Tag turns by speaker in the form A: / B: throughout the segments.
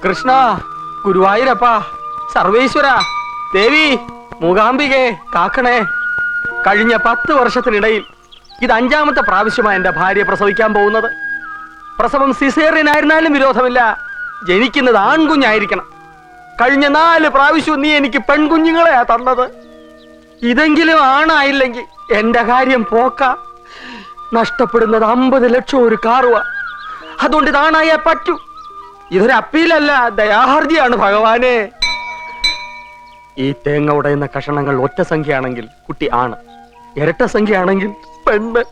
A: കൃഷ്ണ, ഗുരുവായൂരപ്പ, സർവേശ്വര, ദേവി, മൂകാംബികെ കാക്കണേ. കഴിഞ്ഞ 10 വർഷത്തിനിടയിൽ ഇത് 5ാമത്തെ പ്രാവശ്യമാണ് എന്റെ ഭാര്യ പ്രസവിക്കാൻ പോകുന്നത്. പ്രസവം സിസേറിയൻ ആയിരുന്നാലും വിരോധമില്ല, ജനിക്കുന്നത് ആൺകുഞ്ഞായിരിക്കണം. കഴിഞ്ഞ 4 പ്രാവശ്യവും നീ എനിക്ക് പെൺകുഞ്ഞുങ്ങളെയാ തന്നത്. ഇതെങ്കിലും ആണായില്ലെങ്കിൽ എന്റെ കാര്യം പോക്ക. നഷ്ടപ്പെടുന്നത് 50 ലക്ഷം ഒരു കാറുവ. അതുകൊണ്ട് ഇതാണായേ പറ്റൂ. ഇതൊരു അപ്പീലല്ല, ദയാഹർജിയാണ് ഭഗവാനെ. ഈ തേങ്ങ ഉടയുന്ന കഷണങ്ങൾ ഒറ്റ സംഖ്യയാണെങ്കിൽ കുട്ടി ആണ്, ഇരട്ട സംഖ്യയാണെങ്കിൽ പെണ്ണ്.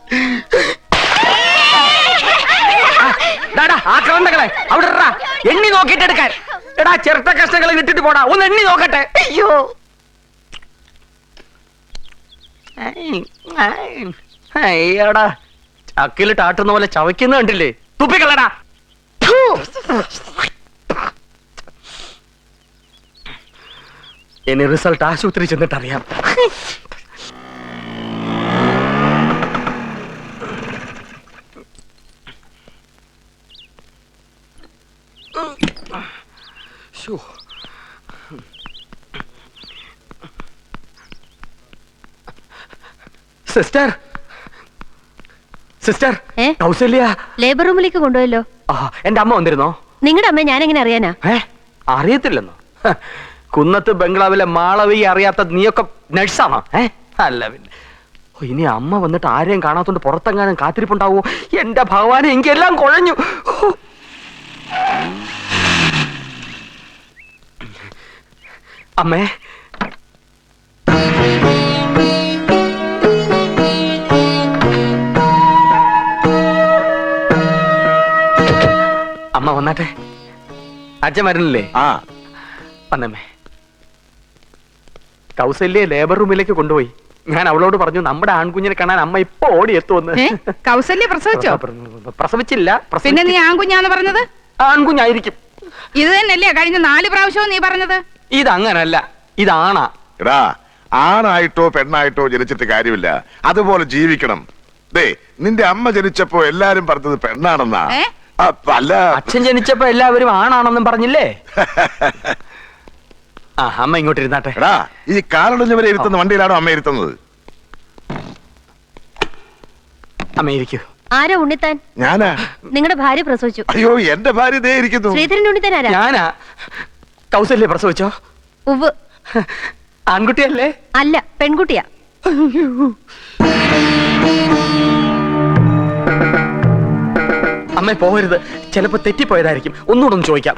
A: ആക്രമണങ്ങളെ അവിടെ എണ്ണി നോക്കിട്ട് എടുക്കാൻ. എടാ, ചിരട്ട കഷ്ണങ്ങളെ ഇട്ടിട്ട് പോടാ, ഒന്ന് എണ്ണി നോക്കട്ടെ. അയ്യോ, അയ്യോടാ, ചക്കിലിട്ട് ആട്ടുന്ന പോലെ ചവയ്ക്കുന്ന കണ്ടില്ലേ? തുപ്പിക്കളടാ. ഇനി റിസൾട്ട് ആശുപത്രി ചെന്നിട്ടറിയാം. സിസ്റ്റർ, സിസ്റ്റർ, കൗസല്യ
B: ലേബർ റൂമിലേക്ക് കൊണ്ടുപോയല്ലോ.
A: എന്റെ അമ്മ വന്നിരുന്നോ?
B: നിങ്ങളുടെ അമ്മ ഞാൻ എങ്ങനെ അറിയാനാ?
A: അറിയത്തില്ലെന്നോ? കുന്നത്ത് ബംഗ്ലാവിലെ മാളവി അറിയാത്ത നീയൊക്കെ നഴ്സാണോ? അല്ല പിന്നെ. ഇനി അമ്മ വന്നിട്ട് ആരെയും കാണാത്തോണ്ട് പുറത്തെങ്ങാനും കാത്തിരിപ്പുണ്ടാവോ? എന്റെ ഭഗവാനെ, എനിക്കെല്ലാം കുഴഞ്ഞു. അമ്മേ, അമ്മ വന്നാട്ടെ. അച്ഛൻ വരണില്ലേ? വന്നമ്മേ. കൗസല്യെ ലേബർ റൂമിലേക്ക് കൊണ്ടുപോയി. ഞാൻ അവളോട് പറഞ്ഞു നമ്മുടെ ആൺകുഞ്ഞിനെ കാണാൻ അമ്മ ഇപ്പൊ ഓടി എത്തുമെന്ന്.
C: കൗസല്യ പ്രസവിച്ചോ?
A: പ്രസവിച്ചില്ല.
C: പിന്നെ നീ ആൺകുഞ്ഞാന്ന് പറഞ്ഞത്?
A: ആൺകുഞ്ഞായിരിക്കും.
C: ഇത് തന്നെയല്ലേ കഴിഞ്ഞ 4 പ്രാവശ്യവും നീ പറഞ്ഞത്?
A: ഇതങ്ങനല്ല, ഇതാണാ.
D: എടാ, ആണായിട്ടോ പെണ്ണായിട്ടോ ജനിച്ചിട്ട് കാര്യമില്ല, അതുപോലെ ജീവിക്കണം. ദേ, നിന്റെ അമ്മ ജനിച്ചപ്പോ എല്ലാരും പറഞ്ഞത് പെണ്ണാണെന്നാ. അല്ല,
A: അച്ഛൻ ജനിച്ചപ്പോ എല്ലാവരും ആണാണെന്നും പറഞ്ഞില്ലേ? അമ്മ ഇങ്ങോട്ട് ഇരുന്നാട്ടെ.
D: എടാ, ഈ കാറൊളിഞ്ഞവരെ ഇരുത്തുന്ന വണ്ടിയിലാണോ അമ്മ ഇരുത്തുന്നത്?
A: അമ്മ ഇരിക്കൂ.
B: ആരാ ഉണ്ണിത്താൻ?
D: ഞാനാ.
B: നിങ്ങളുടെ ഭാര്യ പ്രസവിച്ചു.
D: അയ്യോ, എന്റെ ഭാര്യ ദേ ഇരിക്കുന്നു.
B: ശ്രീധരൻ ഉണ്ണിത്താൻ ആരാ?
A: ഞാനാ. കൗസല്യ പ്രസവിച്ചോ?
B: ഉവ്വ്.
A: ആൺകുട്ടിയല്ലേ?
B: അല്ല, പെൺകുട്ടിയാ.
A: അമ്മ പോകരുത്, ചിലപ്പോ തെറ്റിപ്പോയതായിരിക്കും. ഒന്നുകൂടെ ഒന്ന് ചോദിക്കാം.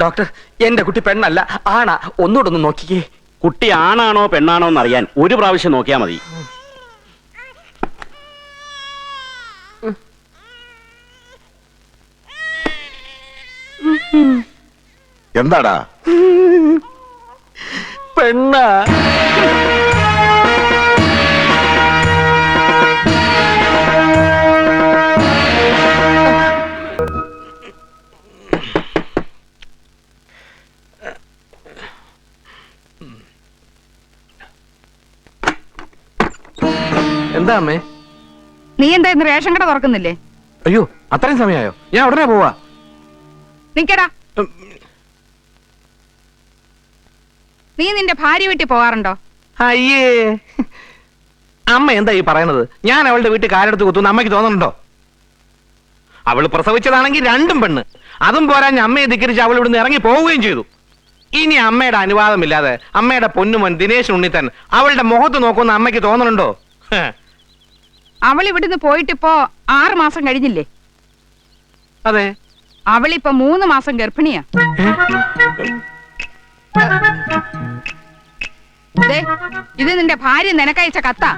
A: ഡോക്ടർ, എന്റെ കുട്ടി പെണ്ണല്ല, ആണാ? ഒന്നുകൂടെ ഒന്ന് നോക്കിക്കേ.
E: കുട്ടി ആണാണോ പെണ്ണാണോ എന്നറിയാൻ 1 പ്രാവശ്യം നോക്കിയാ മതി.
D: എന്താടാ?
A: പെണ്ണാ. എന്താ അമ്മേ?
C: നീ എന്താ ഇന്ന് റേഷൻ കട തുറക്കുന്നില്ലേ?
A: അയ്യോ, അത്രയും സമയമായോ? ഞാൻ ഉടനെ പോവാ.
C: നിക്കടാ. നീ നിന്റെ ഭാര്യ വീട്ടിൽ പോകാറുണ്ടോ?
A: അയ്യേ, അമ്മ എന്താ ഈ പറയണത്? ഞാൻ അവളുടെ വീട്ടിൽ കാലെടുത്ത് കുത്തുന്ന അമ്മയ്ക്ക് തോന്നുന്നുണ്ടോ? അവള് പ്രസവിച്ചതാണെങ്കിൽ 2ഉം പെണ്ണ്. അതും പോരാഞ്ഞ് അമ്മയെ ധിക്കരിച്ച് അവൾ ഇവിടുന്ന് ഇറങ്ങി പോവുകയും ചെയ്തു. ഇനി അമ്മയുടെ അനുവാദമില്ലാതെ അമ്മയുടെ പൊന്നുമോൻ ദിനേശ് ഉണ്ണിത്തൻ അവളുടെ മുഖത്ത് നോക്കുന്ന അമ്മയ്ക്ക് തോന്നുന്നുണ്ടോ?
C: അവൾ ഇവിടുന്ന് പോയിട്ടിപ്പോ 6 മാസം കഴിഞ്ഞില്ലേ?
A: അതെ.
C: അവളിപ്പോ 3 മാസം ഗർഭിണിയാ. ഇത് നിന്റെ ഭാര്യ നിനക്കയച്ച കത്താ.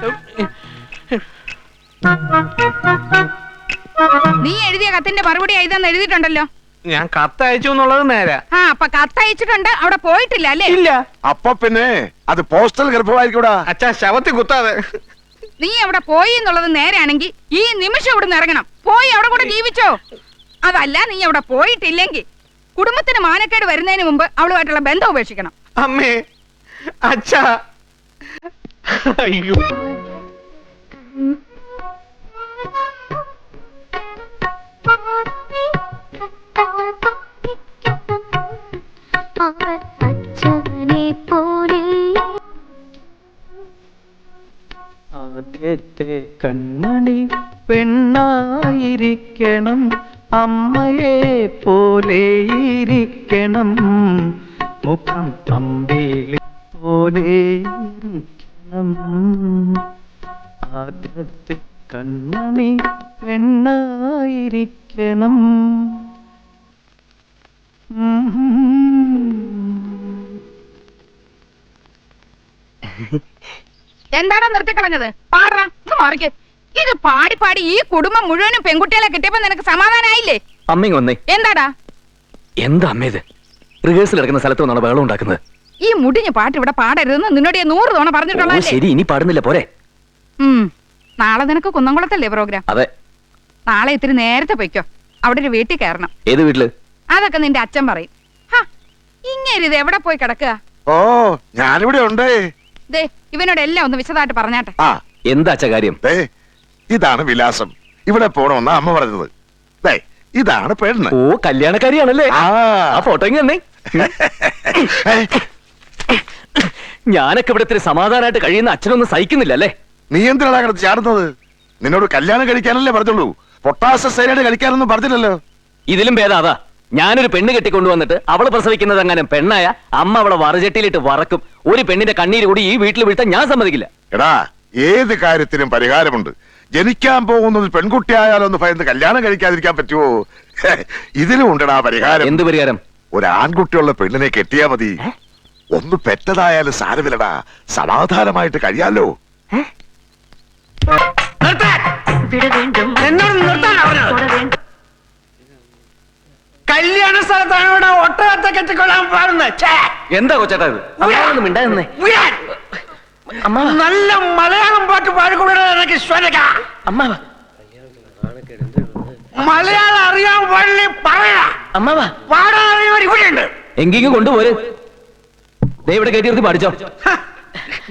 C: നീ എഴുതിയ കത്തിന്റെ മറുപടി ഇതെന്ന് എഴുതിയിട്ടുണ്ടല്ലോ.
A: ഞാൻ കത്തയച്ചു എന്നുള്ളത് നേരെ.
C: അപ്പൊ കത്തയച്ചിട്ടുണ്ട്, അവിടെ പോയിട്ടില്ല അല്ലേ?
A: ഇല്ല.
D: അപ്പൊ പിന്നെ അത് പോസ്റ്റൽ ഗർഭമായിരിക്കൂടാ.
A: അച്ഛാ, ശവത്തിൽ കുത്താതെ.
C: നീ അവിടെ പോയി എന്നുള്ളത് നേരെയാണെങ്കിൽ ഈ നിമിഷം ഇവിടുന്ന് ഇറങ്ങണം. പോയി അവിടെ കൂടെ ജീവിച്ചോ. അതല്ല, നീ അവിടെ പോയിട്ടില്ലെങ്കിൽ കുടുംബത്തിന് മാനക്കേട് വരുന്നതിന് മുമ്പ് അവളുമായിട്ടുള്ള ബന്ധം ഉപേക്ഷിക്കണം.
A: അമ്മേ, അച്ഛാ, അയ്യോ.
F: അവർ അച്ഛനെ പോലെ
G: ആദ്യത്തെ കൺമണി പെണ്ണായിരിക്കണം, അമ്മയെ പോലെ ഇരിക്കണം, മുഖം അമ്പിളി പോലെ ഇരിക്കണം. ആദ്യത്തെ കൺമണി പെണ്ണായിരിക്കണം.
C: എന്താടാ നിർത്തിക്കളഞ്ഞത്? പാടാ, ഇത് മാറിക്ക്. ഇത് പാടി പാടി ഈ കുടുംബം മുഴുവനും പെൺകുട്ടികളെ കിട്ടിയപ്പോ നിനക്ക് സമാധാനായില്ലേ?
A: അമ്മ വന്നേ.
C: എന്താടാ
A: എന്താ അമ്മ ഇത്? റിഹേഴ്സൽ നടക്കുന്ന സ്ഥലത്ത് വന്നാണ് ബഹളം ഉണ്ടാക്കുന്നത്.
C: ഈ മുടിഞ്ഞ പാട്ട് ഇവിടെ പാടരുതെന്ന് നിന്നോട് ഞാൻ 100 തവണ
A: ഓ,
C: പറഞ്ഞിട്ടുള്ളതല്ലേ?
A: ശരി, ഇനി പാടുന്നില്ല പോരെ?
C: നാളെ നിനക്ക് കുന്നംകുളത്തല്ലേ പ്രോഗ്രാം?
A: അതെ.
C: നാളെ ഇത്തിരി നേരത്തെ പൊയ്ക്കോ. അവിടെ ഒരു വീട്ടിൽ കയറണം.
A: ഏത് വീട്ടില്?
C: അതൊക്കെ നിന്റെ അച്ഛൻ പറയും. ഇങ്ങനെ ഇത് എവിടെ പോയി കിടക്കുക?
D: ഓ, ഞാനിവിടെ ഉണ്ടേ.
C: ദേ ഇവനോട് എല്ലാം ഒന്ന് വിശദമായിട്ട് പറഞ്ഞാട്ടെ.
D: ആ,
A: എന്താ അച്ഛ കാര്യം?
D: ദേ ഇതാണ് വിലാസം. ഇവിടെ പോണമെന്നാ അമ്മ പറഞ്ഞത്. ദേ ഇതാണ് പെണ്ണ്.
A: ഓ, കല്യാണക്കാരിയാണല്ലേ?
D: ആ.
A: ആ ഫോട്ടോ ഇങ്ങനെ. ഞാനൊക്കെ ഇവിടെ ഇത്തിരി സമാധാനമായിട്ട് കഴിയുന്ന അച്ഛനൊന്നും സഹിക്കുന്നില്ല അല്ലേ?
D: നീ എന്തിനാണ് കിടന്ന് ചാടുന്നത്? നിന്നോട് കല്യാണം കഴിക്കാനല്ലേ പറഞ്ഞുള്ളൂ, പൊട്ടാസ സൈനായിട്ട് കളിക്കാനൊന്നും പറഞ്ഞില്ലല്ലോ.
A: ഇതിലും ഭേദം അതാ. ഞാനൊരു പെണ്ണ് കെട്ടിക്കൊണ്ടുവന്നിട്ട് അവള് പ്രസവിക്കുന്നത് അങ്ങനെ പെണ്ണായ അമ്മ അവളെ വറചട്ടിയിലിട്ട് വറക്കും. ഒരു പെണ്ണിന്റെ കണ്ണീര് കൂടി ഈ വീട്ടിൽ വീഴ്ത്താൻ ഞാൻ സമ്മതിക്കില്ല.
D: എടാ, ഏത് കാര്യത്തിനും പരിഹാരമുണ്ട്. ജനിക്കാൻ പോകുന്നത് പെൺകുട്ടിയായാലൊന്ന് ഭയന്ന് കല്യാണം കഴിക്കാതിരിക്കാൻ പറ്റുമോ? ഇതിലും ഉണ്ടടാ പരിഹാരം.
A: എന്ത് പരിഹാരം?
D: ഒരു ആൺകുട്ടിയുള്ള പെണ്ണിനെ കെട്ടിയാ മതി. ഒന്ന് പെറ്റതായാലും സാരമില്ലടാ, സമാധാനമായിട്ട് കഴിയാലോ.
G: കല്യാണ സ്ഥലത്താണ് ഇവിടെ ഒട്ടകത്തെ കെട്ടിക്കൊള്ളാൻ പാടുന്നത്.
A: എന്താ കൊച്ചേട്ടാ ഇത്? അമ്മാവനൊന്നും മിണ്ടാതിരുന്നേ.
G: നല്ല മലയാളം പാട്ട് പാടിക്കൂടാ എനിക്ക് സ്വരക.
A: അമ്മാവ,
G: മലയാളം അറിയാൻ പാടില്ലേ പറയാ.
A: അമ്മാവ,
G: പാടാൻ അറിയാൻ ഇവിടെ ഉണ്ട്.
A: എങ്കിലും കൊണ്ടുപോര്. ദേ ഇവിടെ കയറ്റി നിർത്തി പഠിച്ചോ.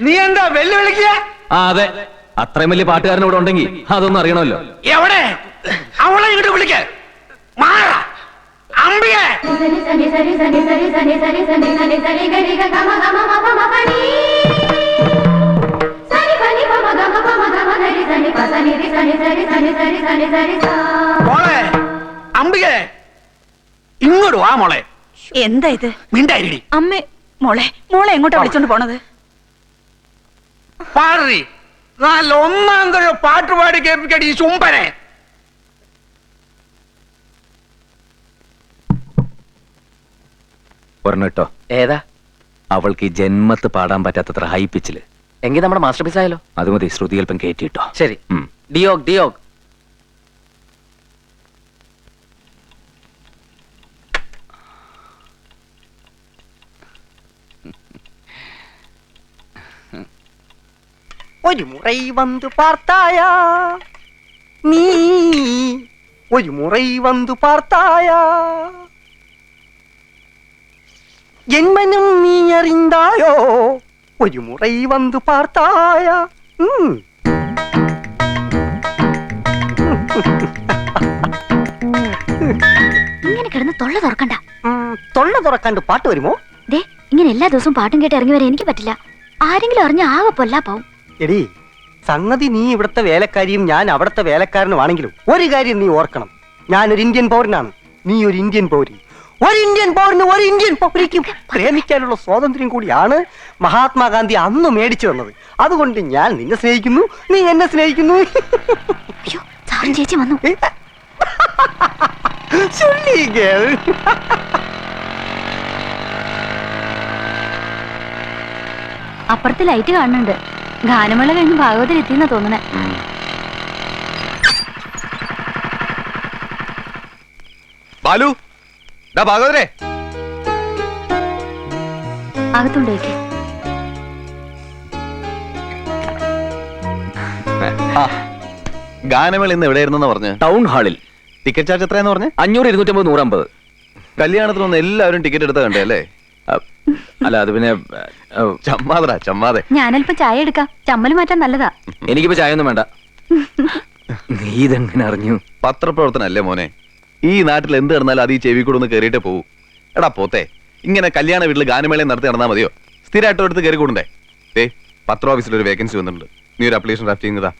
G: നീ എന്താ വെല്ലുവിളിക്കുക?
A: ആ അതെ, അത്രയും വലിയ പാട്ടുകാരൻ ഇവിടെ ഉണ്ടെങ്കിൽ അതൊന്നും അറിയണമല്ലോ.
G: എവിടെ അവളെ ഇങ്ങോട്ട് വിളിക്ക. മാറ അമ്പിയെ.
F: സരി സരി സരി സരി സരി സരി സരി സരി സരി സരി ഗരി ഗ ഗമ ഗമ മപ മപ നീ സരി പനി പമ ഗമ പമ ഗമ ഗരി സരി പ സരി രി സരി സരി സരി സരി സരി സരി സാ.
G: മോളെ അമ്പിയെ, ഇങ്ങോട്ട് വാ മോളെ.
C: എന്താ ഇത്?
G: മിണ്ടായിരി.
C: അമ്മേ, മോളെ എങ്ങോട്ടാ വിളിച്ചോണ്ട് പോണത്?
G: പാടി നല്ല ഒന്നാം തരം പാട്ടുപാടി കേൾപ്പിക്കടി ഈ ചുംബനെ.
A: പറഞ്ഞിട്ടോ?
E: ഏതാ?
A: അവൾക്ക് ഈ ജന്മത്ത് പാടാൻ പറ്റാത്തത്ര ഹൈ പിച്ചില്.
E: എങ്കിൽ നമ്മുടെ മാസ്റ്റർ പീസ് ആയാലോ?
A: അത് മതി, ശ്രുതി അല്പം കയറ്റിട്ടോ.
E: ശരി. ഡിയോഗ് ഡിയോഗ്.
G: ഒരു മുறை വന്നു പാർത്തായാ നീ, ഒരു മുறை വന്നു പാർത്തായാ, ജന്മനും നീ അറിந்தாயோ, ഒരു മുறை വന്നു പാർത്തായാ.
F: ഇങ്ങനെ കിടന്ന് തൊള്ള തുറക്കണ്ട.
G: തൊള്ള തുറക്കാണ്ട് പാട്ട് വരുമോ?
F: ദേ ഇങ്ങനെ എല്ലാ ദിവസവും പാട്ടും കേട്ട് ഇറങ്ങി വരാൻ എനിക്ക് പറ്റില്ല. ആരെങ്കിലും അറിഞ്ഞ ആകെ പൊല്ലാ പോവും.
G: എടി സംഗതി, നീ ഇവിടുത്തെ വേലക്കാരിയും ഞാൻ അവിടുത്തെ വേലക്കാരനുമാണെങ്കിലും ഒരു കാര്യം നീ ഓർക്കണം. ഞാനൊരു ഇന്ത്യൻ പൗരനാണ്, നീ ഒരു ഇന്ത്യൻ പൗരി. ഒരു ഇന്ത്യൻ പൗരന് ഒരു ഇന്ത്യൻ പൗരിക്കും പ്രേമിക്കാനുള്ള സ്വാതന്ത്ര്യം കൂടിയാണ് മഹാത്മാഗാന്ധി അന്ന് മേടിച്ചു തന്നത്. അതുകൊണ്ട് ഞാൻ നിന്നെ സ്നേഹിക്കുന്നു, നീ എന്നെ സ്നേഹിക്കുന്നു.
F: അയ്യോ, സാറും ചേച്ചി വന്നു. അപ്പുറത്ത് ലൈറ്റ് കാണുന്നുണ്ട്. ഗാനമേള കഴിഞ്ഞ് ഭാഗവതർ എത്തിയെന്നാ തോന്നണേ.
H: ബാലു, ഭാഗവതരെ
F: അകത്തുണ്ടോയ്ക്ക്.
H: ഗാനമേള ഇന്ന് എവിടെയായിരുന്നു പറഞ്ഞ്?
A: ടൗൺ ഹാളിൽ.
H: ടിക്കറ്റ് ചാർജ് എത്രയാന്ന് പറഞ്ഞ്?
A: 500, 250, 150.
H: കല്യാണത്തിന് വന്ന് എല്ലാവരും ടിക്കറ്റ് എടുത്ത കണ്ടേ അല്ലേ?
A: അല്ല, അത് പിന്നെ
H: ചമ്മാതടാ ചമ്മാതെ.
F: ഞാനല്പം ചായ എടുക്കാം, ചമ്മല് മാറ്റാൻ നല്ലതാ.
A: എനിക്കിപ്പോ ചായ ഒന്നും വേണ്ട. നീ ഇതെങ്ങനെ അറിഞ്ഞു?
H: പത്രപ്രവർത്തനം അല്ലേ മോനെ? ഈ നാട്ടിൽ എന്ത് നടന്നാലും അത് ഈ ചെവി കൂടെ ഒന്ന് കയറിയിട്ടേ പോകൂ. എടാ പോത്തെ, ഇങ്ങനെ കല്യാണ വീട്ടിൽ ഗാനമേളയും നടത്തി നടന്നാൽ മതിയോ? സ്ഥിരമായിട്ട് എടുത്ത് കയറി കൂടണ്ടേ? പത്ര ഓഫീസിൽ ഒരു വേക്കൻസി വന്നിട്ടുണ്ട്. നീ ഒരു അപ്ലിക്കേഷൻ ഡ്രാഫ്റ്റ് ചെയ്യുന്നതാ.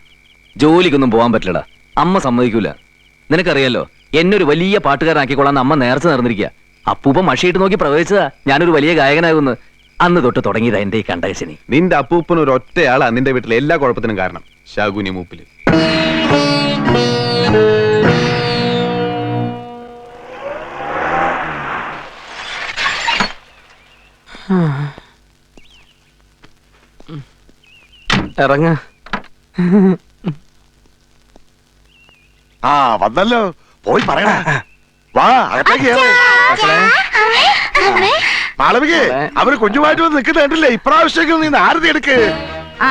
A: ജോലിക്കൊന്നും പോകാൻ പറ്റില്ലടാ, അമ്മ സമ്മതിക്കൂല. നിനക്കറിയാലോ, എന്നെ ഒരു വലിയ പാട്ടുകാരനാക്കിക്കൊള്ളാന്ന് അമ്മ നേർച്ച നടന്നിരിക്കുക. അപ്പൂപ്പ മഷിയിട്ട് നോക്കി പ്രവചിച്ചതാ ഞാനൊരു വലിയ ഗായകനാകുന്നു. അന്ന് തൊട്ട് തുടങ്ങിയതാ എന്റെ ഈ കണ്ടകശനി.
H: നിന്റെ അപ്പൂപ്പൻ ഒരു ഒറ്റയാളാ നിന്റെ വീട്ടിലെ എല്ലാ കുഴപ്പത്തിനും കാരണം. ശാകുനി മൂപ്പില്.
A: ഇറങ്ങ.
D: ആ വന്നല്ലോ, പോയി പറയണ. വാ അകത്തേക്ക് കേറ്. മാളവികേ, അവര് കുഞ്ഞുമായിട്ട് വന്ന് നിൽക്കുന്ന കണ്ടില്ലേ? ഇപ്രാവശ്യം നീ ആരതി എടുക്ക്.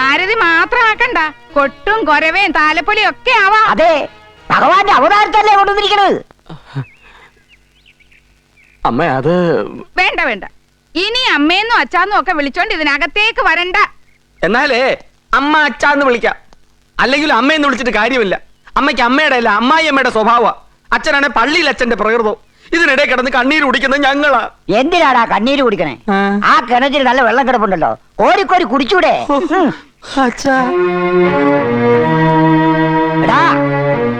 C: ആരതി മാത്രം ആക്കണ്ട, കൊട്ടും കൊരവേം താലപ്പൊലിയും ഒക്കെ ആവാം.
G: അതെ, ഭഗവാന്റെ അവതാരത്തല്ലേ കൊണ്ടുവന്നിരിക്കണത്.
A: അമ്മ അത്
C: വേണ്ട വേണ്ട, ഇനി അമ്മയെന്നും അച്ഛാന്നും ഒക്കെ വിളിച്ചോണ്ട് ഇതിനകത്തേക്ക് വരണ്ട.
A: എന്നാലേ അമ്മ അച്ഛാന്ന് വിളിക്കാം, അല്ലെങ്കിൽ അമ്മയെന്ന് വിളിച്ചിട്ട് കാര്യമില്ല. അമ്മയ്ക്ക് അമ്മയുടെ അല്ല അമ്മായി അമ്മയുടെ സ്വഭാവ. അച്ഛനാണെ പള്ളിയിൽ അച്ഛന്റെ പ്രകൃതം. ഇതിനിടെ കിടന്ന് കണ്ണീര് കുടിക്കുന്നത് ഞങ്ങളാ.
G: എന്തിനാടാ കണ്ണീര് കുടിക്കണേ? ആ കിണറ്റിൽ നല്ല വെള്ളം കിടപ്പുണ്ടല്ലോ, കോരിക്കോരി കുടിച്ചൂടെ? എടാ,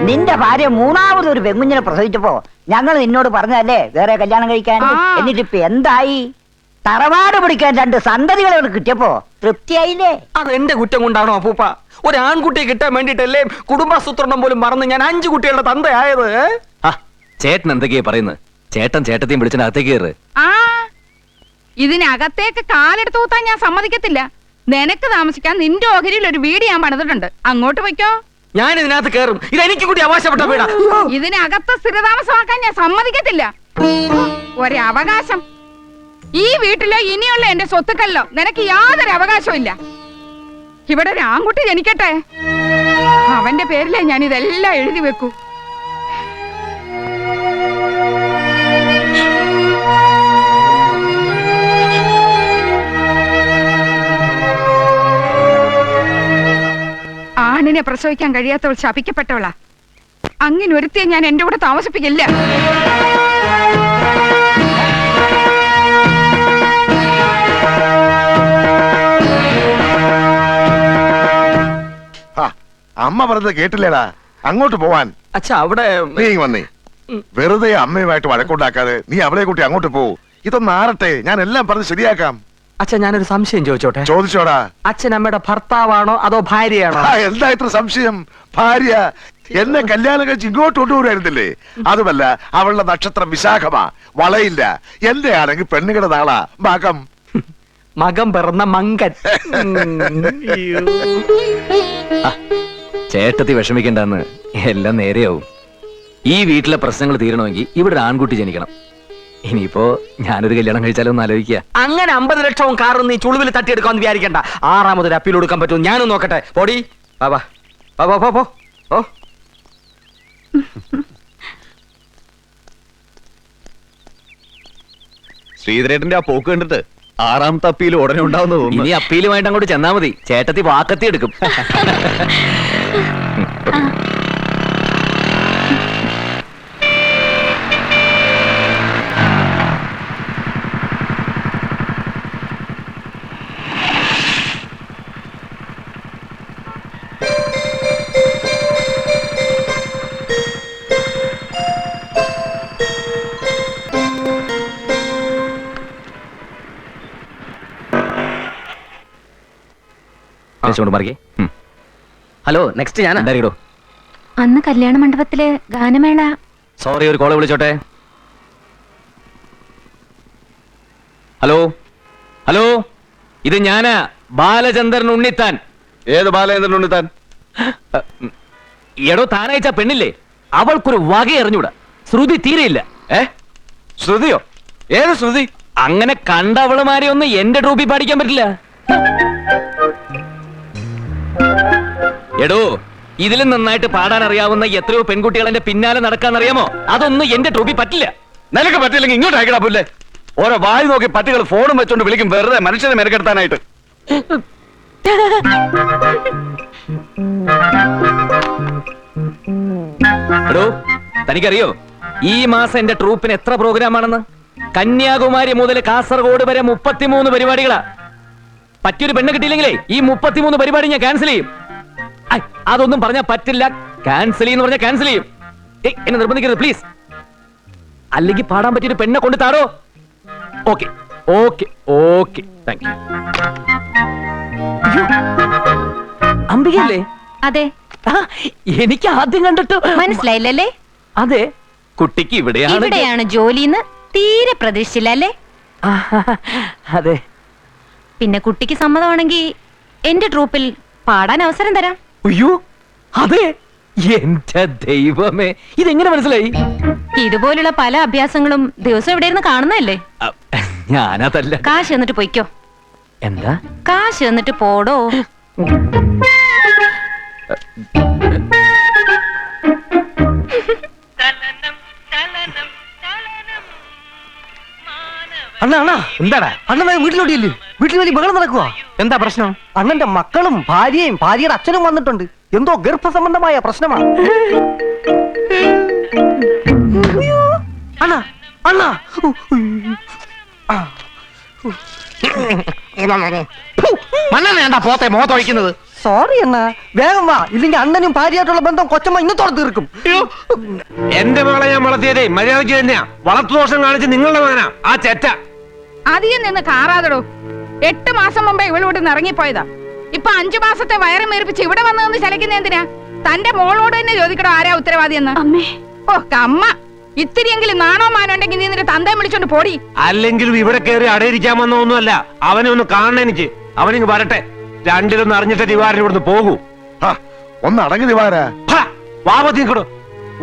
G: നിന്റെ ഭാര്യ മൂന്നാമതൊരു പെങ്കുഞ്ഞിനെ പ്രസവിച്ചപ്പോ ഞങ്ങൾ നിന്നോട് പറഞ്ഞതല്ലേ വേറെ കല്യാണം കഴിക്കാൻ. എന്നിട്ടിപ്പൊ എന്തായി? തറവാട് പിടിക്കാൻ 2 സന്തതികളെ കിട്ടിയപ്പോ തൃപ്തിയായില്ലേ?
A: അത് എന്റെ കുറ്റം കൊണ്ടാണോ അപ്പൂപ്പ? ഒരു ആൺകുട്ടിയെ കിട്ടാൻ വേണ്ടിട്ടല്ലേ കുടുംബാസൂത്രണം പോലും മറന്ന് ഞാൻ 5 കുട്ടികളുടെ തന്തയായത്. ചേട്ടൻ എന്തൊക്കെയാ പറയുന്നത്? ചേട്ടൻ ചേട്ടത്തെയും വിളിച്ചതിനകത്തേക്ക് കയറ്.
C: ആ, ഇതിനകത്തേക്ക് കാലെടുത്ത് കൂത്താൻ ഞാൻ സമ്മതിക്കത്തില്ല. നിനക്ക് താമസിക്കാൻ നിന്റെ ഓഹരിയിൽ ഒരു വീട് ഞാൻ പണിതിട്ടുണ്ട്, അങ്ങോട്ട് പോയിക്കോ.
A: ഞാൻ ഇതിനകത്ത് കയറും. ഇതെനിക്ക് കൂടി അവകാശപ്പെട്ട വീടാ.
C: ഇതിനകത്ത് സ്ഥിരതാമസമാക്കാൻ ഞാൻ സമ്മതിക്കത്തില്ല. ഒരവകാശം ഈ വീട്ടിലോ ഇനിയുള്ള എന്റെ സ്വത്തുക്കളിലോ നിനക്ക് യാതൊരു അവകാശവും ഇല്ല. ഇവിടെ ഒരു ആൺകുട്ടി ജനിക്കട്ടെ, അവന്റെ പേരിലേ ഞാൻ ഇതെല്ലാം എഴുതി വെക്കൂ. ആണിനെ പ്രസവിക്കാൻ കഴിയാത്തവൾ ശപിക്കപ്പെട്ടവളാ. അങ്ങനെ ഒരുത്തിയെ ഞാൻ എന്റെ കൂടെ താമസിപ്പിക്കില്ല.
D: അമ്മ പറഞ്ഞത് കേട്ടില്ലേടാ, അങ്ങോട്ട് പോവാൻ.
A: അച്ഛാ അവിടെ
D: നീ വന്നേ. വെറുതെ അമ്മയുമായിട്ട് വഴക്കുണ്ടാക്കാതെ നീ അവളെ കൂട്ടി അങ്ങോട്ട് പോ. ഇതൊന്ന് ആറട്ടെ, ഞാൻ എല്ലാം പറഞ്ഞ് ശരിയാക്കാം.
A: അച്ഛാ ഞാനൊരു സംശയം ചോദിച്ചോട്ടെ?
D: ചോദിച്ചോടാ.
A: അച്ഛൻ അമ്മയുടെ ഭർത്താവാണോ അതോ ഭാര്യയാണോ?
D: എന്താ ഇത്ര സംശയം? ഭാര്യ. എന്നെ കല്യാണം കഴിച്ച് ഇങ്ങോട്ട് കൊണ്ടുപോരായിരുന്നില്ലേ? അതുമല്ല, അവളുടെ നക്ഷത്രം വിശാഖമാ, വളയില്ല. എന്റെ ആണെങ്കിൽ പെണ്ണുങ്ങളുടെ നാളാ മകം.
A: മകം പിറന്ന മങ്കൻ. ചേട്ടത്തി വിഷമിക്കണ്ടെന്ന്, എല്ലാം നേരെയാവും. ഈ വീട്ടിലെ പ്രശ്നങ്ങൾ തീരണമെങ്കിൽ ഇവിടെ ഒരു ആൺകുട്ടി ജനിക്കണം. ഇനിയിപ്പോ ഞാനൊരു കല്യാണം കഴിച്ചാലോ എന്ന് ആലോചിക്കുക. അങ്ങനെ 50 ലക്ഷവും കാറും നീ ചുളുവിൽ തട്ടിയെടുക്കാന്ന് വിചാരിക്കണ്ട. 6ാമതൊരു അപ്പീൽ കൊടുക്കാൻ പറ്റും. ഞാനും നോക്കട്ടെ. പോടി ബാബാ. ഓ
H: ശ്രീധരേട്ടന്റെ ആ പോക്ക് കണ്ടിട്ട് 6ാമത്തെ അപ്പീൽ ഉടനെ ഉണ്ടാവുന്ന തോന്നുന്നു.
A: ഇനി അപ്പീലുമായിട്ട് അങ്ങോട്ട് ചെന്നാ മതി. ചേട്ടത്തി വാക്കത്തി എടുക്കും. ഹലോ, നെക്സ്റ്റ് ഞാൻ എന്തായാലും.
B: അന്ന് കല്യാണ മണ്ഡപത്തില് ഗാനമേള.
A: സോറി, ഒരു കോള് വിളിച്ചോട്ടെ. ഹലോ ഹലോ, ഇത് ഞാനാ, ബാലചന്ദ്രൻ ഉണ്ണിത്താൻ.
H: ഏത് ബാലചന്ദ്രൻ ഉണ്ണിത്താൻ?
A: എടോ, താനയച്ച പെണ്ണില്ലേ, അവൾക്കൊരു വക എറിഞ്ഞൂടാ. ശ്രുതി തീരെയില്ല.
H: ശ്രുതിയോ? ഏത് ശ്രുതി?
A: അങ്ങനെ കണ്ടവളുമാരെ ഒന്നും എന്റെ ട്രൂപ്പിൽ പാടിക്കാൻ പറ്റില്ല. എടോ, ഇതിലും നന്നായിട്ട് പാടാൻ അറിയാവുന്ന എത്രയോ പെൺകുട്ടികൾ എന്റെ പിന്നാലെ നടക്കാന്നറിയാമോ? അതൊന്നും എന്റെ ട്രൂപ്പിൽ പറ്റില്ല.
H: നിനക്ക് പറ്റില്ലെങ്കിൽ ഇങ്ങോട്ട് അയക്കടാ പുല്ലേ. ഓരോ വായി നോക്കി പട്ടികൾ ഫോണും വെച്ചോണ്ട് വിളിക്കും, വെറുതെ മനുഷ്യനെ മെനക്കെടുത്താനായിട്ട്.
A: എടോ, തനിക്കറിയോ ഈ മാസം എന്റെ ട്രൂപ്പിന് എത്ര പ്രോഗ്രാം ആണെന്ന്?
I: കന്യാകുമാരി മുതൽ കാസർഗോഡ് വരെ 33 പരിപാടികളാ. പറ്റിയൊരു പെണ്ണ് കിട്ടിയില്ലെങ്കിലേ ഈ 33 പരിപാടി ഞാൻ ക്യാൻസൽ ചെയ്യും. ഐ, അതൊന്നും പറഞ്ഞാൽ പറ്റില്ല. ക്യാൻസൽ ചെയ്യുന്ന പറഞ്ഞാൽ ക്യാൻസൽ ചെയ്യും. എന്നെ നിർബന്ധിക്കരുത് പ്ലീസ്. അല്ലെങ്കിൽ പാടാൻ പറ്റിയൊരു പെണ്ണെ കൊണ്ട് താടോ. Okay okay okay, thank you. അംബികയല്ലേ?
B: അതെ.
I: എനിക്ക് ആദ്യം കണ്ടിട്ട്
B: മനസ്സിലായില്ലല്ലേ?
I: അതെ, കുട്ടിക്ക്
B: ഇവിടെയാണ് ജോലിന്ന് തീരെ പ്രതീക്ഷിച്ചില്ല അല്ലേ?
I: അതെ.
B: പിന്നെ കുട്ടിക്ക് സമ്മതമാണെങ്കിൽ എന്റെ ട്രൂപ്പിൽ പാടാൻ അവസരം തരാം.
I: അയ്യോ, അതെ. എന്റെ ദൈവമേ, ഇതെങ്ങനെ മനസ്സിലായി?
B: ഇതുപോലുള്ള പല അഭ്യാസങ്ങളും ദിവസം ഇവിടെ ഇരുന്ന് കാണുന്നതല്ലേ?
I: ഞാനതല്ല.
B: കാശ് എന്നിട്ട് പൊയ്ക്കോ.
I: എന്താ?
B: കാശ് എന്നിട്ട് പോടോ.
G: അണ്ണാ അണ്ണാ,
A: എന്താടാ?
G: അണ്ണൻ വീട്ടിലോട്ടില്ലേ? വീട്ടിൽ വലിയ ബഹളം നടക്കുക.
A: എന്താ പ്രശ്നം?
G: അണ്ണന്റെ മക്കളും ഭാര്യയും ഭാര്യയുടെ അച്ഛനും വന്നിട്ടുണ്ട്. എന്തോ ഗർഭസംബന്ധമായ പ്രശ്നമാണ്. അണ്ണാ അണ്ണാ,
A: മണ്ണെണ്ണ പോത്തെ മുഖത്തൊഴിക്കുന്നത്.
G: സോറി അണ്ണാ, വേഗം വാ, ഇല്ലെങ്കിൽ അണ്ണനും ഭാര്യയായിട്ടുള്ള ബന്ധം കൊച്ചമ്മ ഇന്നത്തോടെ തീർക്കും.
J: എന്റെ മകളെ ഞാൻ വളർത്തിയതേ മര്യാദയ്ക്ക് തന്നെയാ. വളർത്തുദോഷം കാണിച്ച് നിങ്ങളുടെ മകനാ ആ ചെറ്റ.
C: അധികം നിന്ന് കാറാതടോ. 8 മാസം മുമ്പേ ഇവളിവിടെ നിന്ന് ഇറങ്ങിപ്പോയതാ. ഇപ്പൊ 5 മാസത്തെ വയറ് മേറിപ്പിച്ച് ഇവിടെ വന്നതെന്ന് ചലക്കുന്ന എന്തിനാ? തന്റെ മോളോട് തന്നെ ചോദിക്കണോ ആരാ ഉത്തരവാദിയെന്ന്.
B: അമ്മേ,
C: ഓ കമ്മ, ഇത്തിരിയെങ്കിലും നാണോ മാനോ ഉണ്ടെങ്കിൽ നീ നിന്റെ തന്തയെ വിളിച്ചോണ്ട് പോടി.
J: അല്ലെങ്കിലും ഇവിടെ കയറി അടയിരിക്കാൻ വന്നൊന്നുമല്ല. അവനെ ഒന്ന് കാണണം എനിക്ക്. അവനിങ്ങ് വരട്ടെ. രണ്ടിലൊന്ന് അറിഞ്ഞിട്ട് ദിവാരൻ ഇവിടുന്ന് പോകൂ.
D: ഹാ, ഒന്ന് അടങ്ങി ദിവാര.
J: വാപത്തിക്കടോ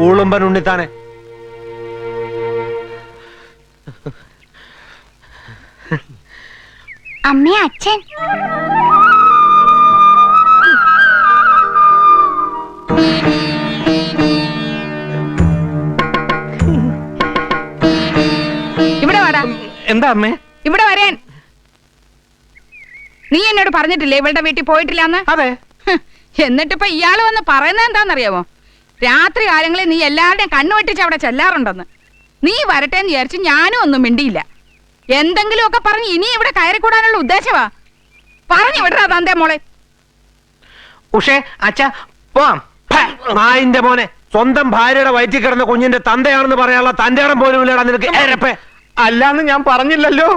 J: ഊളുമ്പൻ ഉണ്ണിത്താനെ.
B: അമ്മേ, അച്ഛൻ.
C: ഇവിടെ വാടാ.
A: എന്താ അമ്മേ?
C: ഇവിടെ വരാൻ. നീ എന്നോട് പറഞ്ഞിട്ടില്ലേ ഇവളുടെ വീട്ടിൽ പോയിട്ടില്ലാന്ന്?
A: അതെ.
C: എന്നിട്ടിപ്പോ ഇയാള് വന്ന് പറയുന്നത് എന്താണെന്നറിയാമോ? രാത്രി കാലങ്ങളിൽ നീ എല്ലാവരുടെയും കണ്ണുവെട്ടിച്ച് അവിടെ ചെല്ലാറുണ്ടെന്ന്. നീ വരട്ടെ എന്ന് വിചാരിച്ച് ഞാനും ഒന്നും മിണ്ടിയില്ല. എന്തെങ്കിലുമൊക്കെ പറഞ്ഞ് ഇനി ഇവിടെ കയറിക്കൂടാനുള്ള ഉദ്ദേശമാ. പറഞ്ഞു വിടറാ തന്റെ മോളെ.
A: ഉഷേ, അച്ഛാ പോവാം.
J: നായിന്റെ മോനെ, സ്വന്തം ഭാര്യയുടെ വയറ്റിൽ കിടന്ന കുഞ്ഞിന്റെ തന്തയാണെന്ന് പറയാനുള്ള തന്റെ ഇടം പോലും ഇല്ലടാ നിനക്ക്. ഏരപ്പേ,
A: അല്ലാന്ന് ഞാൻ പറഞ്ഞില്ലല്ലോ.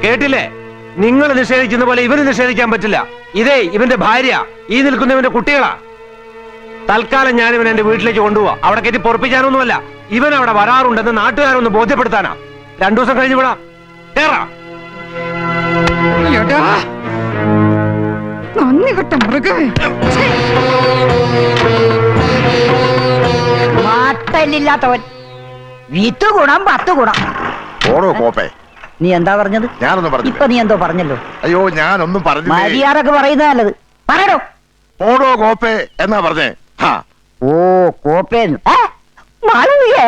J: കേട്ടില്ലേ? നിങ്ങൾ നിഷേധിക്കുന്ന പോലെ ഇവന് നിഷേധിക്കാൻ പറ്റില്ല. ഇതേ ഇവന്റെ ഭാര്യ, ഈ നിൽക്കുന്നവന്റെ കുട്ടികളാ. തൽക്കാലം ഞാൻ ഇവൻ എന്റെ വീട്ടിലേക്ക് കൊണ്ടുപോവാ. അവിടെ കയറ്റി പൊറപ്പിക്കാനൊന്നുമല്ല. ഇവൻ അവിടെ വരാറുണ്ടെന്ന് നാട്ടുകാരൊന്ന് ബോധ്യപ്പെടുത്താനാ. 2 ദിവസം കഴിഞ്ഞ് വിടാം. കേറാ.
C: നന്ദി കെട്ട മൃഗമേ.
K: മാറ്റമില്ലാത്തവൻ. 8 ഗുണം 10 ഗുണം.
D: ഓടോ കോപ്പേ.
K: നീ എന്താ പറഞ്ഞത്?
D: ഞാനൊന്നും പറഞ്ഞു.
K: ഇപ്പൊ നീ എന്തോ പറഞ്ഞല്ലോ.
D: അയ്യോ, ഞാനൊന്നും പറഞ്ഞില്ല.
K: മര്യാദക്ക് പറയുന്നത് നല്ലത്. പറയടോ.
D: ഓടോ കോപ്പേ എന്നാ പറഞ്ഞേ. ഹാ,
K: ഓ കോപ്പേന്ന്. മാളവിയേ